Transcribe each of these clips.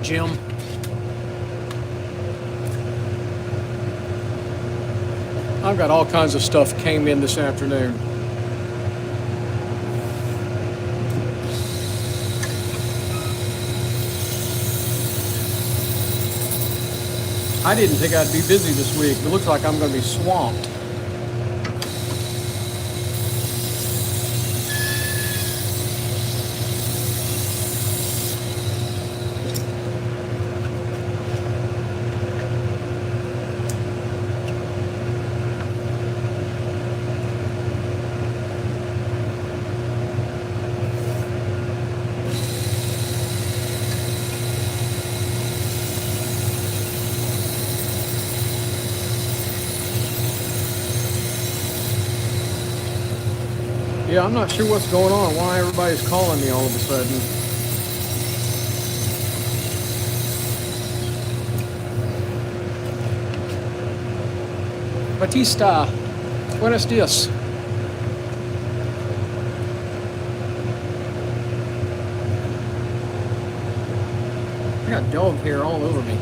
Jim. I've got all kinds of stuff came in this afternoon. I didn't think I'd be busy this week. It looks like I'm going to be swamped. Yeah, I'm not sure what's going on, why everybody's calling me all of a sudden. Batista, buenos dias. I got dog hair all over me.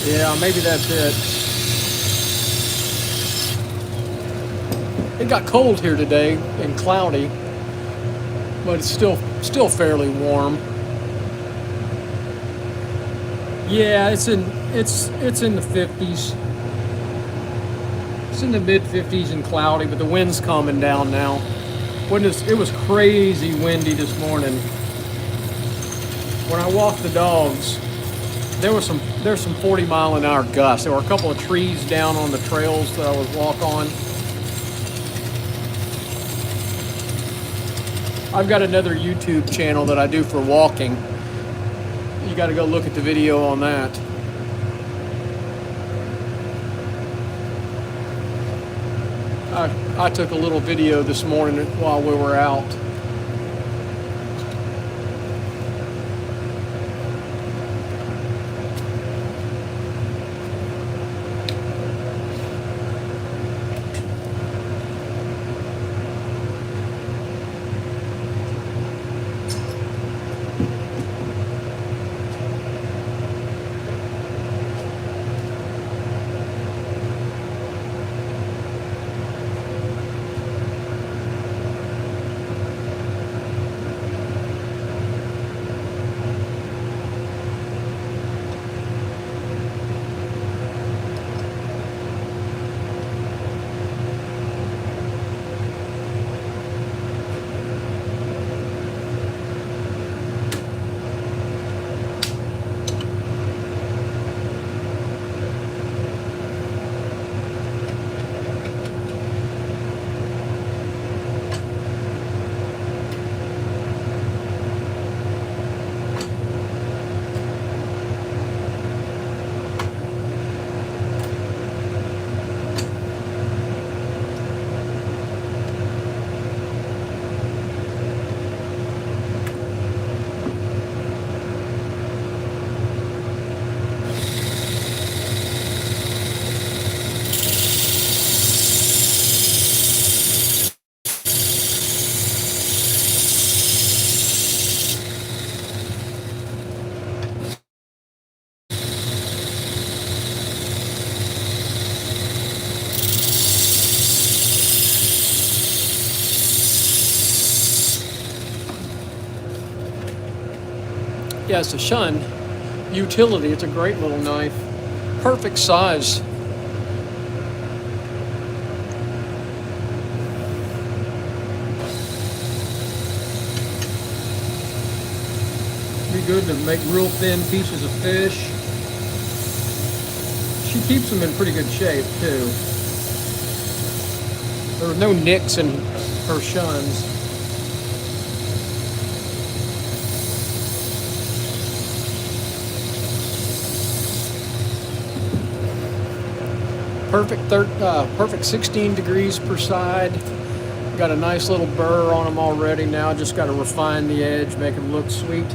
Yeah, maybe that's it. It got cold here today and cloudy, but it's still fairly warm. Yeah, it's in the 50s. It's in the mid 50s and cloudy, but the wind's calming down now. It was crazy windy this morning. When I walked the dogs, there's some 40-mile-an-hour gusts. There were a couple of trees down on the trails that I would walk on. I've got another YouTube channel that I do for walking. You got to go look at the video on that. I took a little video this morning while we were out. Yeah, it's a Shun utility. It's a great little knife. Perfect size. Be good to make real thin pieces of fish. she keeps them in pretty good shape too. There were no nicks in her shuns. Perfect 16 degrees per side. Got a nice little burr on them already. Now just got to refine the edge, make them look sweet.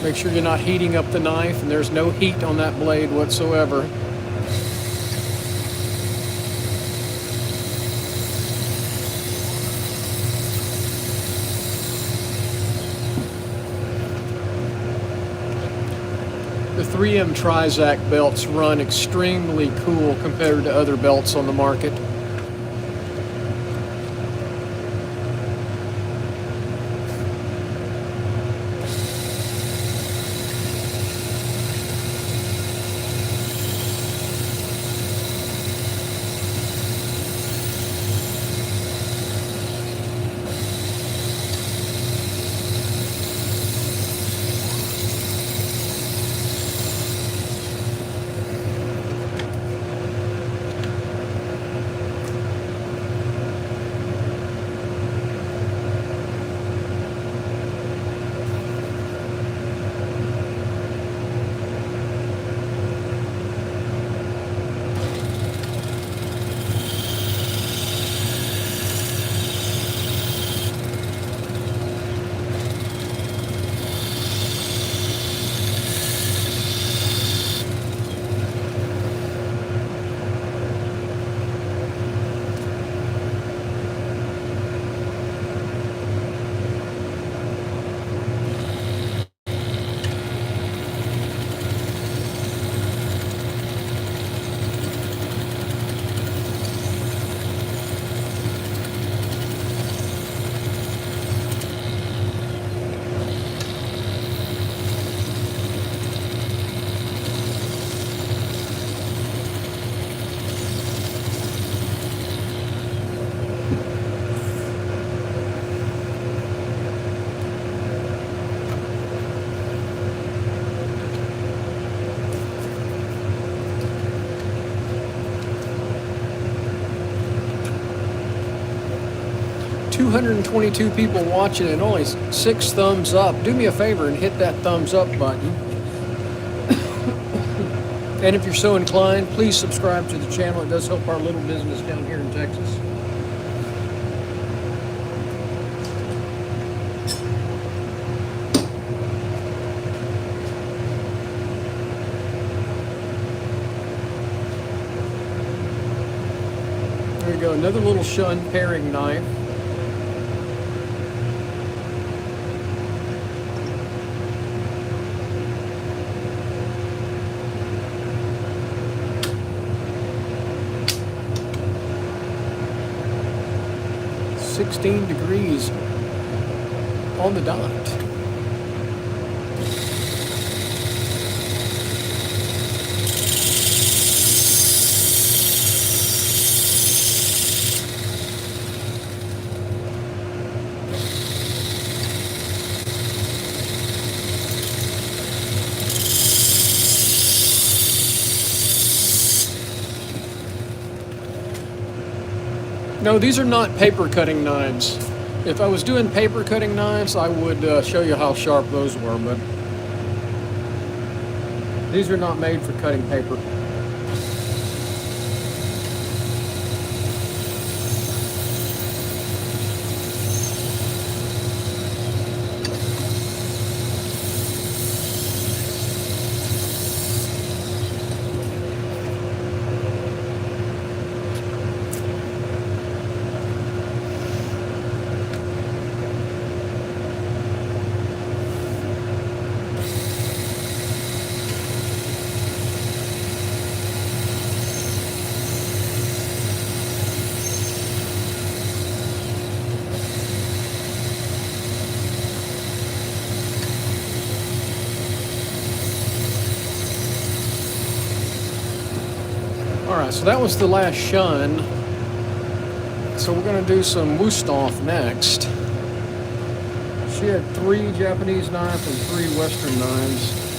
Make sure you're not heating up the knife, and there's no heat on that blade whatsoever. The 3M Trizac belts run extremely cool compared to other belts on the market. $222 people watching and only 6 thumbs up. Do me a favor and hit that thumbs up button. And if you're so inclined, please subscribe to the channel. It does help our little business down here in Texas. There you go, another little shun paring knife. .16 degrees on the dot. No, these are not paper cutting knives. If I was doing paper cutting knives, I would show you how sharp those were, but these are not made for cutting paper. Alright, so that was the last shun. So so we're going to do some Wusthof next. She had 3 Japanese knives and 3 Western knives.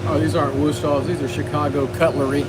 Oh, these aren't Wusthof, these are Chicago cutlery.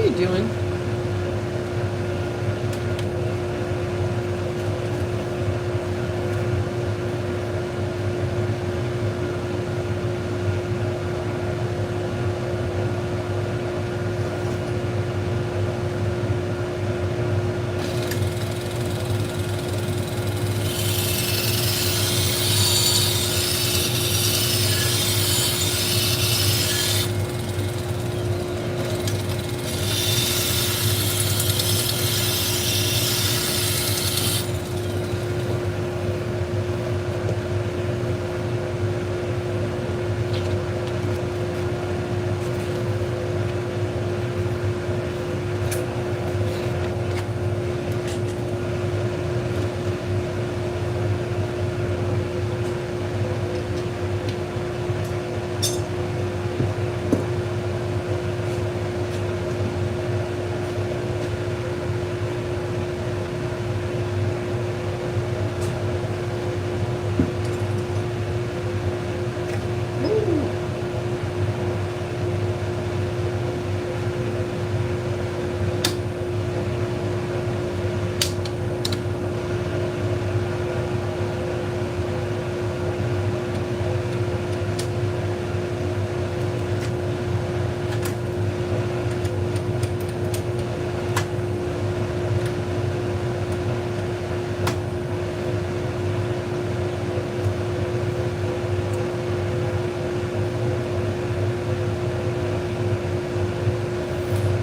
you doing?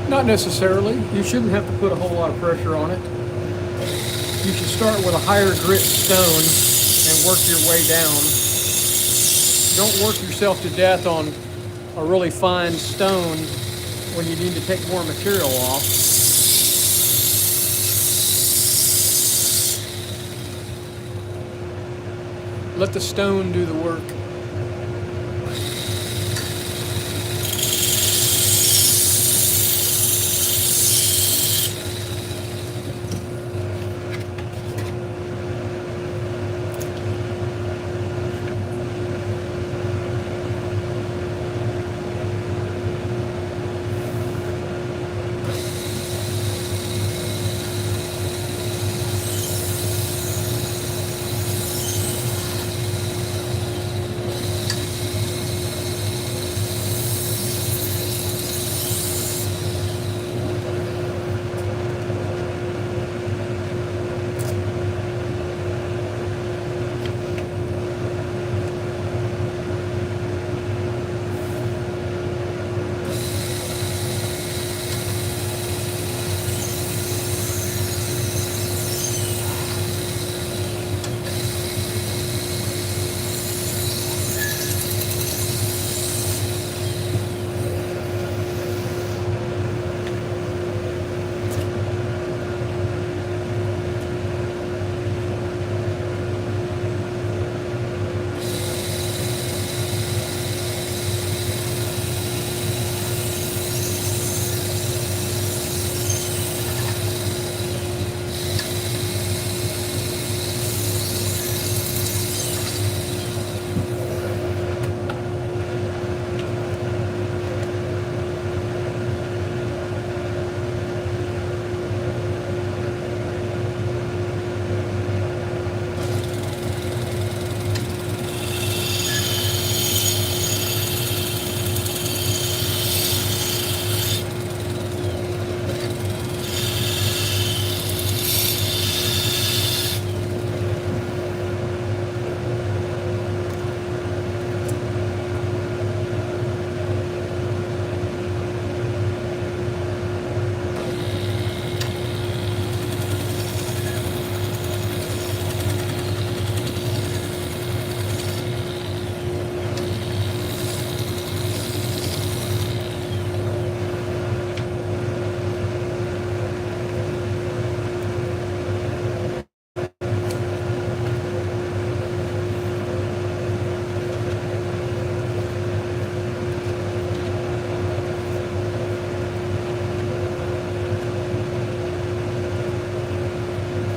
Not necessarily. You shouldn't have to put a whole lot of pressure on it. You should start with a higher grit stone and work your way down. Don't work yourself to death on a really fine stone when you need to take more material off. Let the stone do the work.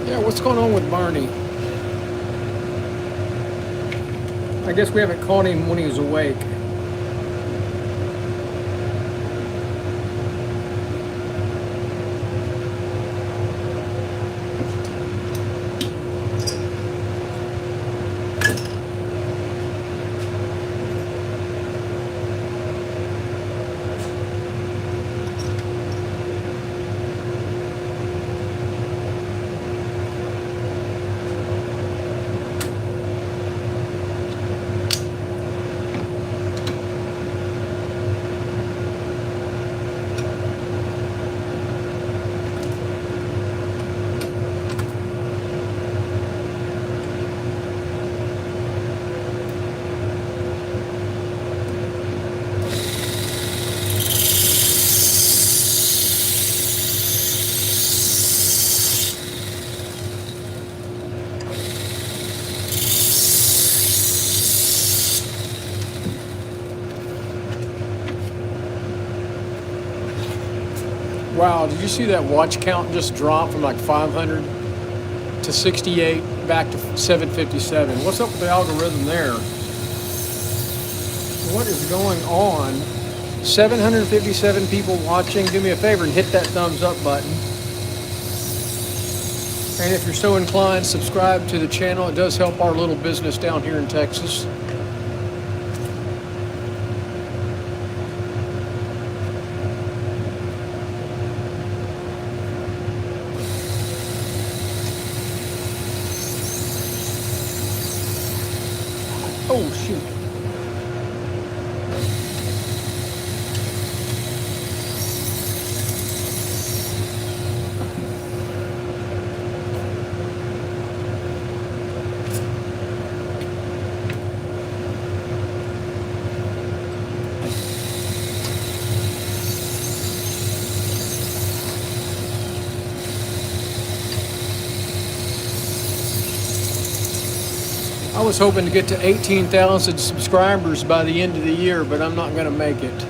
Yeah, what's going on with Barney? I guess we haven't caught him when he was awake. Wow, did you see that watch count just drop from like 500 to 68 back to 757? What's up with the algorithm there? What is going on? 757 people watching. Do me a favor and hit that thumbs up button. And if you're so inclined, subscribe to the channel. It does help our little business down here in Texas. Oh, shoot. I was hoping to get to 18,000 subscribers by the end of the year, but I'm not going to make it.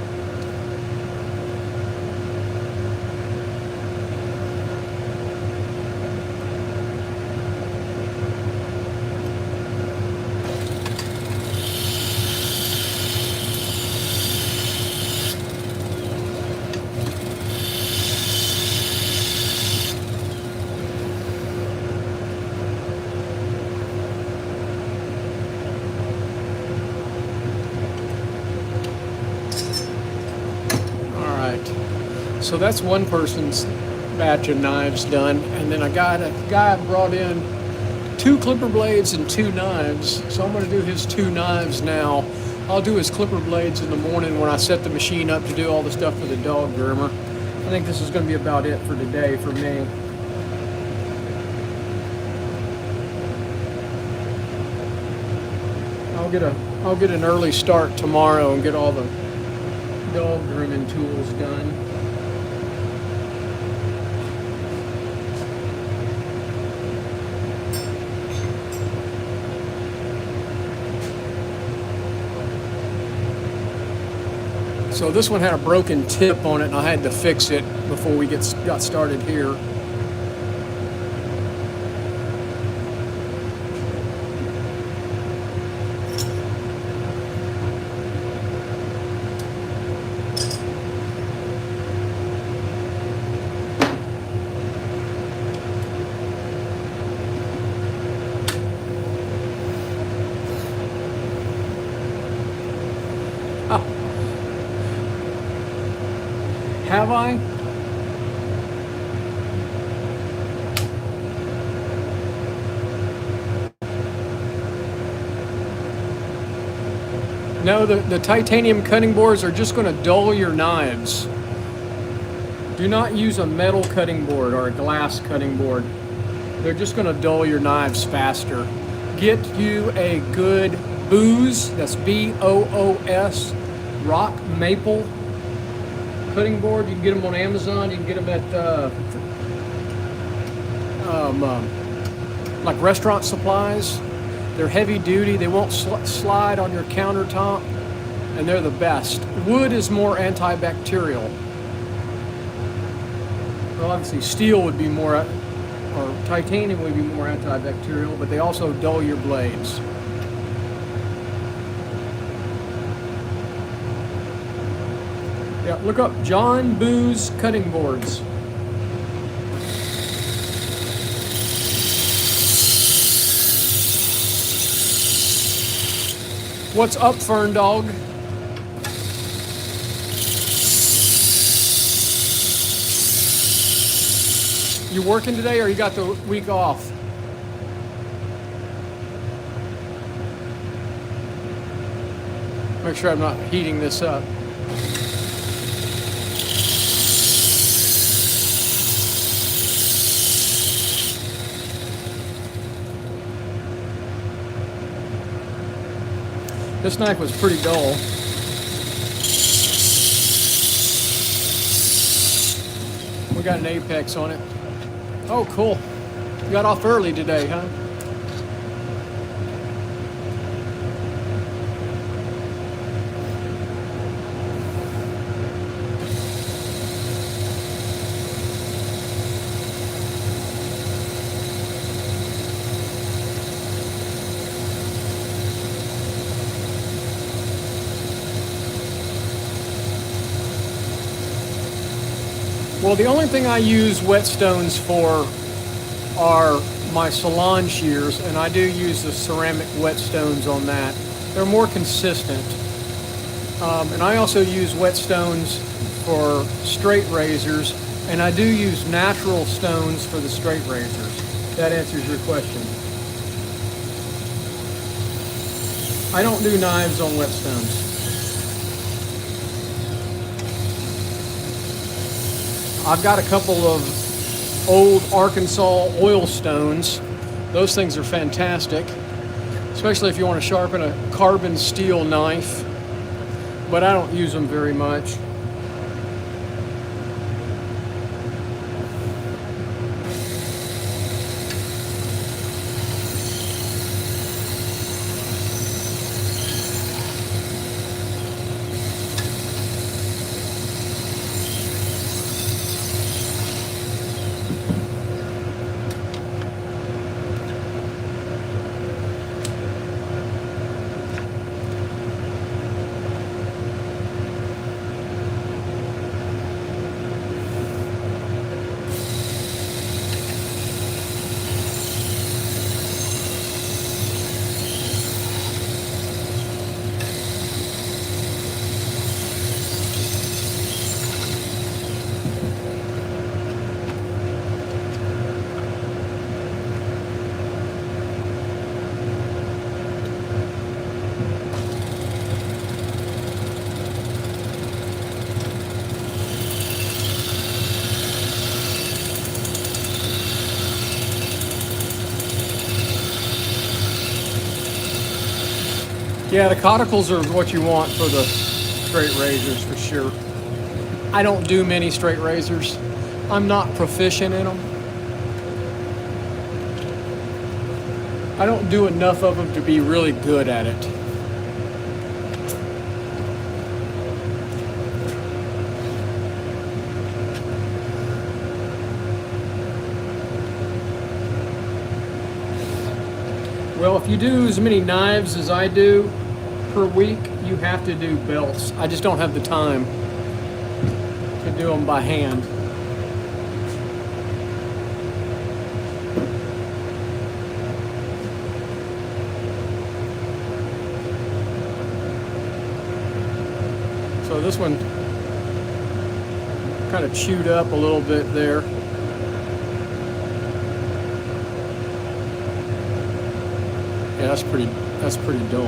So that's one person's batch of knives done, and then I got a guy brought in 2 clipper blades and 2 knives, so I'm going to do his 2 knives now. I'll do his clipper blades in the morning when I set the machine up to do all the stuff for the dog groomer. I think this is going to be about it for today for me. I'll get an early start tomorrow and get all the dog grooming tools done. So this one had a broken tip on it, and I had to fix it before we got started here. Have I? No, the titanium cutting boards are just going to dull your knives. Do not use a metal cutting board or a glass cutting board. They're just going to dull your knives faster. Get you a good Boos, that's B-O-O-S, rock maple cutting board. You can get them on Amazon. You can get them at like restaurant supplies. They're heavy duty. They won't slide on your countertop, and they're the best. Wood is more antibacterial. Well, obviously steel would be more, or titanium would be more antibacterial, but they also dull your blades. Yeah, look up John Boos cutting boards. What's up, Fern Dog? You working today, or you got the week off? Make sure I'm not heating this up. This knife was pretty dull. We got an apex on it. Oh, cool. You got off early today, huh? Well, the only thing I use whetstones for are my Salon shears, and I do use the ceramic whetstones on that. They're more consistent. And I also use whetstones for straight razors, and I do use natural stones for the straight razors. That answers your question. I don't do knives on whetstones. I've got a couple of old Arkansas oil stones. Those things are fantastic, especially if you want to sharpen a carbon steel knife, but I don't use them very much. Yeah, the cauticles are what you want for the straight razors for sure. I don't do many straight razors. I'm not proficient in them. I don't do enough of them to be really good at it. Well, if you do as many knives as I do per week, you have to do belts. I just don't have the time to do them by hand. So this one kind of chewed up a little bit there. Yeah, that's pretty dull.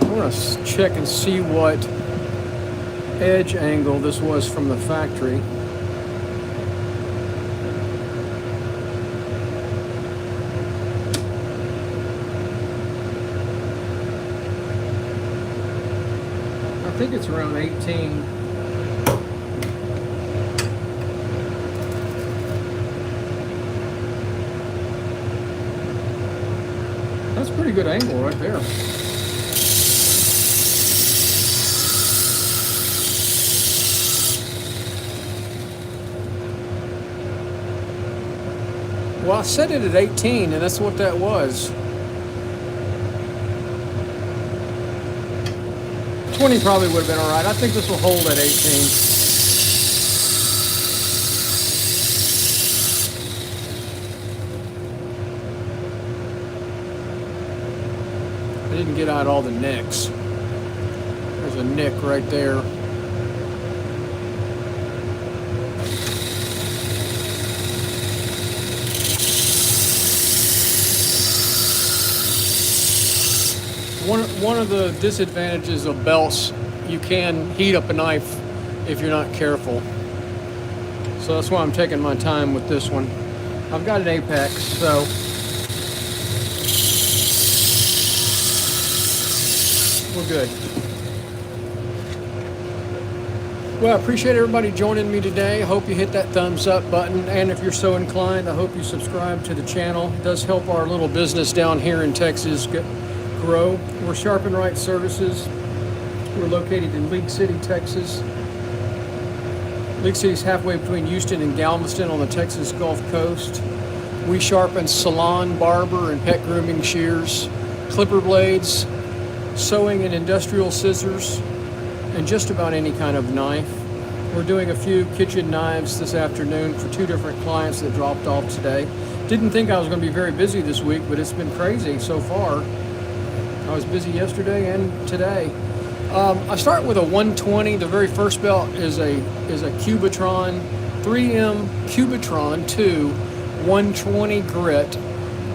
I want to check and see what edge angle this was from the factory. I think it's around 18. That's a pretty good angle right there. Well, I set it at 18, and that's what that was. 20 probably would have been all right. I think this will hold at 18. I didn't get out all the nicks. There's a nick right there. One of the disadvantages of belts, you can heat up a knife if you're not careful. So that's why I'm taking my time with this one. I've got an apex, so we're good. Well, I appreciate everybody joining me today. I hope you hit that thumbs up button, and if you're so inclined, I hope you subscribe to the channel. It does help our little business down here in Texas get grow. We're Sharpen Right Services. We're located in League City, Texas. League City's halfway between Houston and Galveston on the Texas Gulf Coast. We sharpen salon, barber, and pet grooming shears, clipper blades, sewing and industrial scissors, and just about any kind of knife. We're doing a few kitchen knives this afternoon for 2 different clients that dropped off today. Didn't think I was going to be very busy this week, but it's been crazy so far. I was busy yesterday and today. I start with a 120. The very first belt is a Cubitron 3M Cubitron 2 120 grit,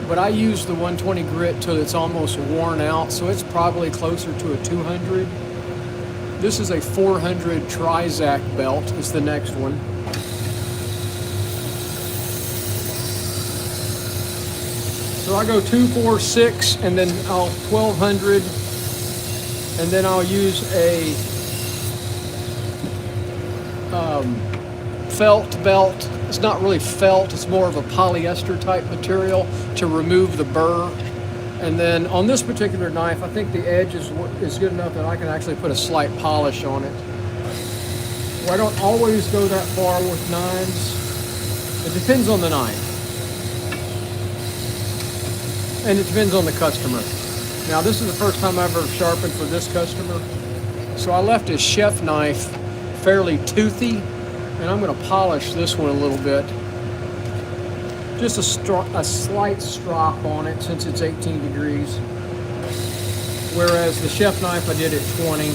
but I use the 120 grit till it's almost worn out, so it's probably closer to a 200. This is a 400 Trizac belt. Is the next one. So I go 2, 4, 6, and then I'll 1200, and then I'll use a felt belt. It's not really felt, it's more of a polyester type material to remove the burr. And then on this particular knife, I think the edge is good enough that I can actually put a slight polish on it. Well, I don't always go that far with knives. It depends on the knife. And it depends on the customer. Now, this is the first time I've ever sharpened for this customer. So I left his chef knife fairly toothy, and I'm going to polish this one a little bit. Just a slight strop on it since it's 18 degrees. Whereas the chef knife I did at 20.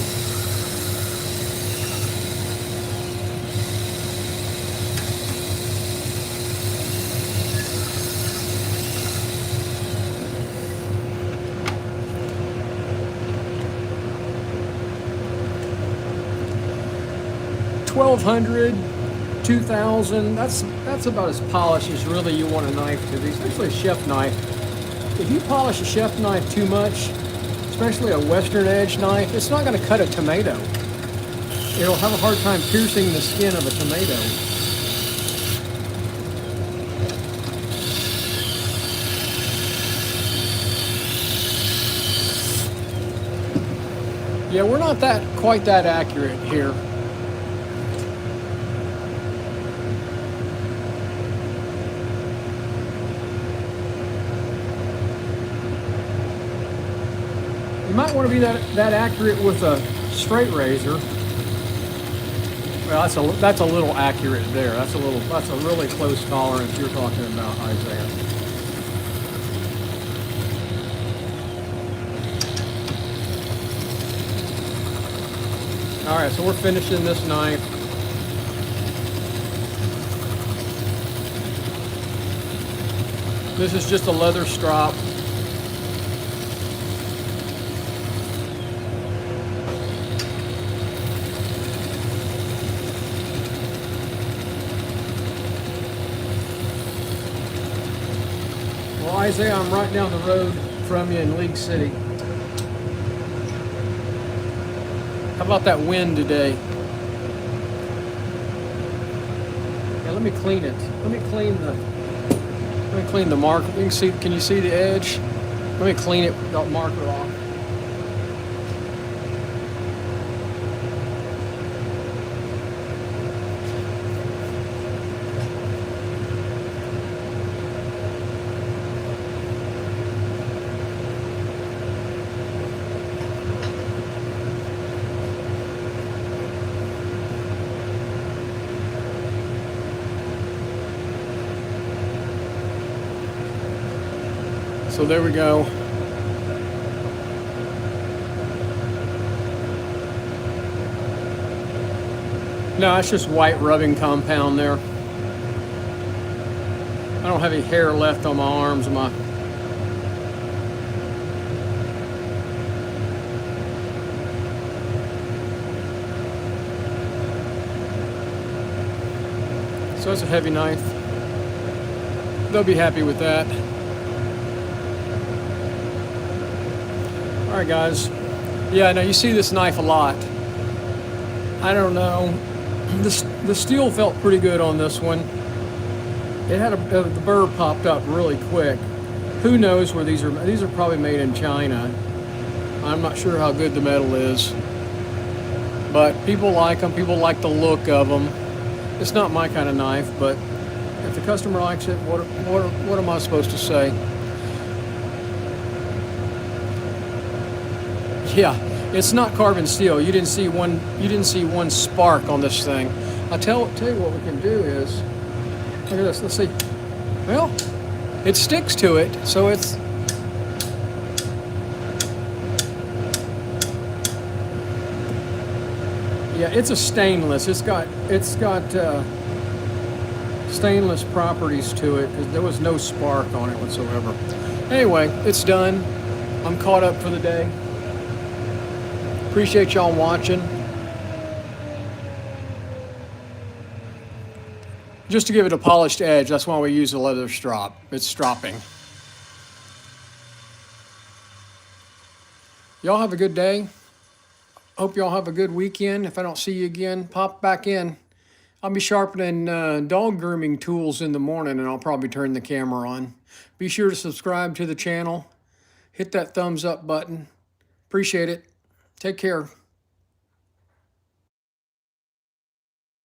$1,200, $2,000. That's about as polished as really you want a knife to be, especially a chef knife. If you polish a chef knife too much, especially a Western edge knife, it's not going to cut a tomato. It'll have a hard time piercing the skin of a tomato. Yeah, we're not quite that accurate here. You might want to be that accurate with a straight razor. Well, that's a little accurate there. That's a really close tolerance you're talking about, Isaiah. All right, so we're finishing this knife. This is just a leather strop. Well, Isaiah, I'm right down the road from you in League City. How about that wind today? Yeah, let me clean it. Let me clean the marker. Can you see the edge? Let me clean it with that marker off. So there we go. No, it's just white rubbing compound there. I don't have any hair left on my arms. So it's a heavy knife. They'll be happy with that. All right, guys. Yeah, now you see this knife a lot. I don't know. The steel felt pretty good on this one. It had the burr popped up really quick. Who knows where these are? These are probably made in China. I'm not sure how good the metal is, but people like them. People like the look of them. It's not my kind of knife, but if the customer likes it, what am I supposed to say? Yeah, it's not carbon steel. You didn't see one spark on this thing. I'll tell you what we can do is, look at this. Let's see. Well, it sticks to it, so it's. Yeah, it's a stainless. It's got stainless properties to it. There was no spark on it whatsoever. Anyway, it's done. I'm caught up for the day. Appreciate y'all watching. Just to give it a polished edge, that's why we use a leather strop. It's stropping. Y'all have a good day. Hope y'all have a good weekend. If I don't see you again, pop back in. I'll be sharpening dog grooming tools in the morning, and I'll probably turn the camera on. Be sure to subscribe to the channel. Hit that thumbs up button. Appreciate it. Take care.